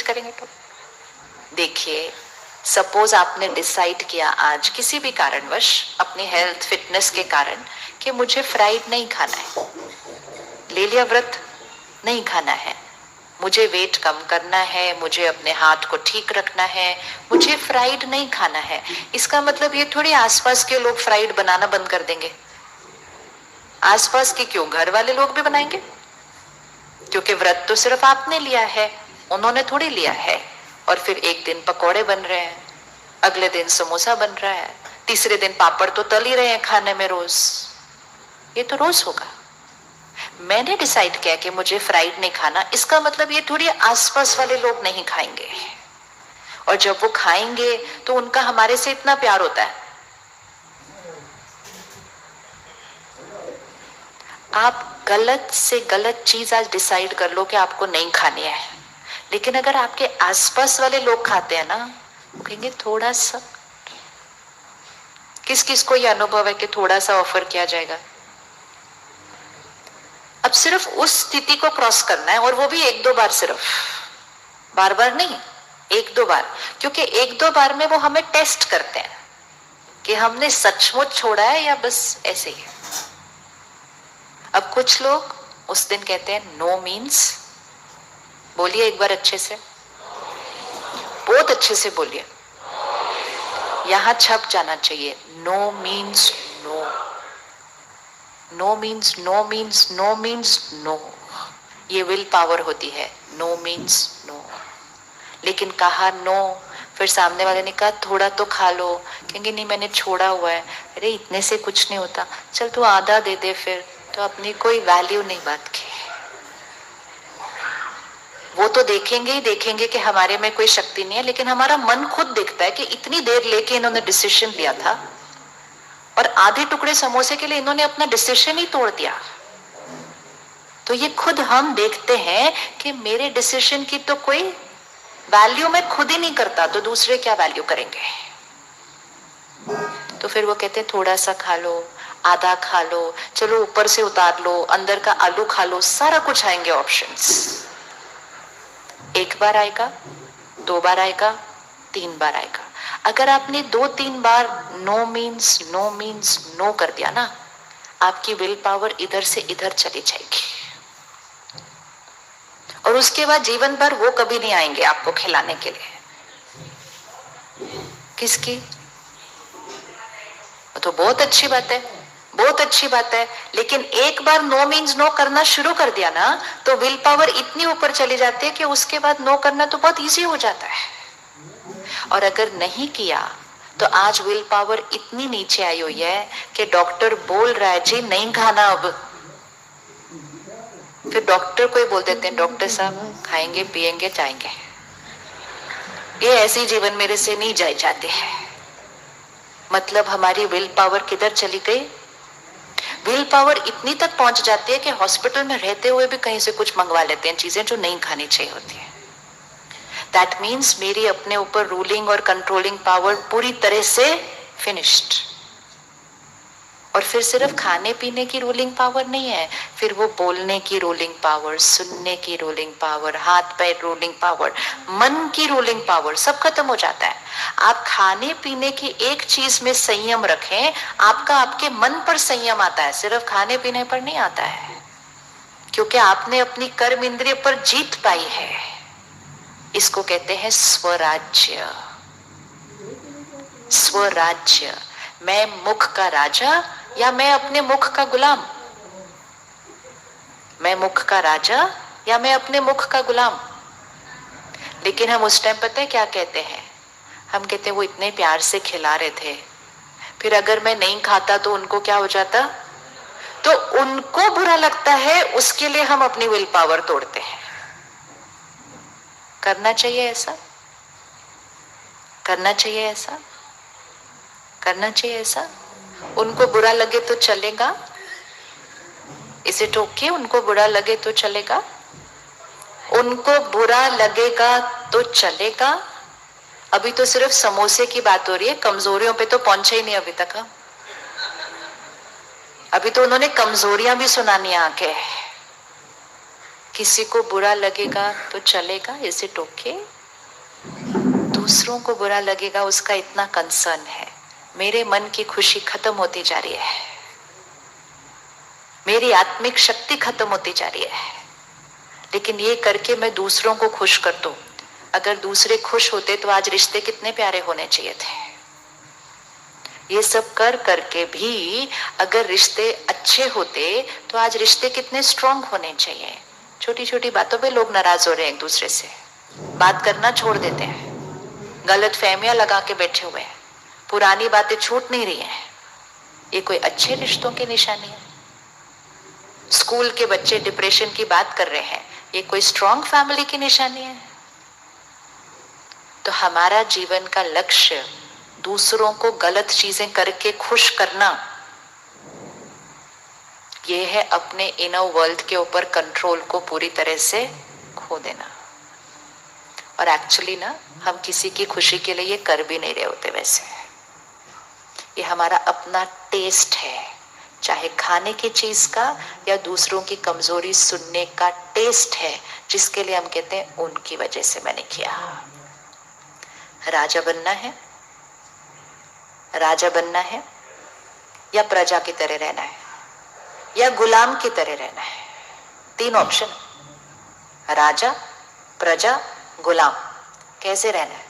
करेंगे तो देखिए, सपोज आपने डिसाइड किया आज किसी भी कारणवश अपनी हेल्थ फिटनेस के कारण कि मुझे फ्राइड नहीं खाना है, ले लिया व्रत, नहीं खाना है, मुझे वेट कम करना है, मुझे अपने हाथ को ठीक रखना है, मुझे फ्राइड नहीं खाना है। इसका मतलब ये थोड़ी आसपास के लोग फ्राइड बनाना बंद कर देंगे। आसपास के क्यों, घर वाले लोग भी बनाएंगे, क्योंकि व्रत तो सिर्फ आपने लिया है, उन्होंने थोड़ी लिया है। और फिर एक दिन पकोड़े बन रहे हैं, अगले दिन समोसा बन रहा है, तीसरे दिन पापड़ तो तल ही रहे हैं खाने में रोज। ये तो रोज होगा। मैंने डिसाइड किया कि मुझे फ्राइड नहीं खाना, इसका मतलब ये थोड़ी आसपास वाले लोग नहीं खाएंगे। और जब वो खाएंगे तो उनका हमारे से इतना प्यार होता है। आप गलत से गलत चीज आज डिसाइड कर लो कि आपको नहीं खानी है, लेकिन अगर आपके आसपास वाले लोग खाते हैं ना, वो कहेंगे थोड़ा सा। किस किस को यह अनुभव है कि थोड़ा सा ऑफर किया जाएगा? अब सिर्फ उस स्थिति को क्रॉस करना है, और वो भी एक दो बार, सिर्फ बार बार नहीं, एक दो बार। क्योंकि एक दो बार में वो हमें टेस्ट करते हैं कि हमने सचमुच छोड़ा है या बस ऐसे ही। अब कुछ लोग उस दिन कहते हैं नो मीन्स, बोलिए एक बार अच्छे से, बहुत अच्छे से बोलिए, यहां छप जाना चाहिए। No means no, no means no means no means no. ये विल पावर होती है, नो मीन्स नो। लेकिन कहा नो, फिर सामने वाले ने कहा थोड़ा तो खा लो, कहेंगे नहीं मैंने छोड़ा हुआ है। अरे इतने से कुछ नहीं होता, चल तू आधा दे दे। फिर तो अपनी कोई वैल्यू नहीं बात की। वो तो देखेंगे ही देखेंगे कि हमारे में कोई शक्ति नहीं है, लेकिन हमारा मन खुद देखता है कि इतनी देर लेके इन्होंने डिसीजन लिया था और आधे टुकड़े समोसे के लिए इन्होंने अपना डिसीजन ही तोड़ दिया। तो ये खुद हम देखते हैं कि मेरे डिसीजन की तो कोई वैल्यू मैं खुद ही नहीं करता, तो दूसरे क्या वैल्यू करेंगे। तो फिर वो कहते हैं थोड़ा सा खा लो, आधा खा लो, चलो ऊपर से उतार लो, अंदर का आलू खा लो, सारा कुछ आएंगे ऑप्शंस। एक बार आएगा, दो बार आएगा, तीन बार आएगा। अगर आपने दो तीन बार no means no means no कर दिया ना, आपकी विल पावर इधर से इधर चली जाएगी, और उसके बाद जीवन भर वो कभी नहीं आएंगे आपको खिलाने के लिए। किसकी? तो बहुत अच्छी बात है, बहुत अच्छी बात है, लेकिन एक बार नो मीन्स नो करना शुरू कर दिया ना, तो विल पावर इतनी ऊपर चली जाती है कि उसके बाद नो करना तो बहुत इजी हो जाता है। और अगर नहीं किया तो आज विल पावर इतनी नीचे आई हुई है कि डॉक्टर बोल रहा है जी नहीं खाना अब, फिर डॉक्टर को ही बोल देते हैं डॉक्टर साहब खाएंगे पिएंगे जाएंगे, ये ऐसी जीवन मेरे से नहीं जाए जाते हैं। मतलब हमारी विल पावर किधर चली गई? विल पावर इतनी तक पहुंच जाती है कि हॉस्पिटल में रहते हुए भी कहीं से कुछ मंगवा लेते हैं चीजें जो नहीं खानी चाहिए होती है। दैट मीन्स मेरी अपने ऊपर रूलिंग और कंट्रोलिंग पावर पूरी तरह से फिनिश्ड। और फिर सिर्फ खाने पीने की रूलिंग पावर नहीं है, फिर वो बोलने की रूलिंग पावर, सुनने की रूलिंग पावर, हाथ पैर रूलिंग पावर, मन की रूलिंग पावर, सब खत्म हो जाता है। आप खाने पीने की एक चीज में संयम रखें, आपका आपके मन पर संयम आता है, सिर्फ खाने पीने पर नहीं आता है, क्योंकि आपने अपनी कर्म इंद्रिय पर जीत पाई है। इसको कहते हैं स्वराज्य। स्वराज्य, मैं मुख का राजा या मैं अपने मुख का गुलाम? मैं मुख का राजा या मैं अपने मुख का गुलाम? लेकिन हम उस टाइम पता है क्या कहते हैं? हम कहते हैं वो इतने प्यार से खिला रहे थे, फिर अगर मैं नहीं खाता तो उनको क्या हो जाता? तो उनको बुरा लगता है, उसके लिए हम अपनी विल पावर तोड़ते हैं। करना चाहिए ऐसा? करना चाहिए ऐसा? करना चाहिए ऐसा? उनको बुरा लगे तो चलेगा, इसे टोकिए, उनको बुरा लगे तो चलेगा, उनको बुरा लगेगा तो चलेगा। अभी तो सिर्फ समोसे की बात हो रही है, कमजोरियों पे तो पहुंचे ही नहीं अभी तक हम। अभी तो उन्होंने कमजोरियां भी सुनानी आके किसी को बुरा लगेगा तो चलेगा, इसे टोके। दूसरों को बुरा लगेगा, उसका इतना कंसर्न है। मेरे मन की खुशी खत्म होती जा रही है, मेरी आत्मिक शक्ति खत्म होती जा रही है, लेकिन ये करके मैं दूसरों को खुश कर दूं। अगर दूसरे खुश होते तो आज रिश्ते कितने प्यारे होने चाहिए थे। ये सब कर करके भी अगर रिश्ते अच्छे होते तो आज रिश्ते कितने स्ट्रांग होने चाहिए। छोटी छोटी बातों पे लोग नाराज हो रहे हैं, एक दूसरे से बात करना छोड़ देते हैं, गलत फहमियां लगा के बैठे हुए हैं, पुरानी बातें छूट नहीं रही हैं। ये कोई अच्छे रिश्तों की निशानी है? स्कूल के बच्चे डिप्रेशन की बात कर रहे हैं, ये कोई स्ट्रांग फैमिली की निशानी है? तो हमारा जीवन का लक्ष्य दूसरों को गलत चीजें करके खुश करना, ये है अपने इनर वर्ल्ड के ऊपर कंट्रोल को पूरी तरह से खो देना। और एक्चुअली ना, हम किसी की खुशी के लिए ये कर भी नहीं रहे होते। वैसे ये हमारा अपना टेस्ट है, चाहे खाने की चीज का या दूसरों की कमजोरी सुनने का टेस्ट है, जिसके लिए हम कहते हैं उनकी वजह से मैंने किया। राजा बनना है, राजा बनना है या प्रजा की तरह रहना है या गुलाम की तरह रहना है। 3 ऑप्शन, राजा, प्रजा, गुलाम। कैसे रहना है?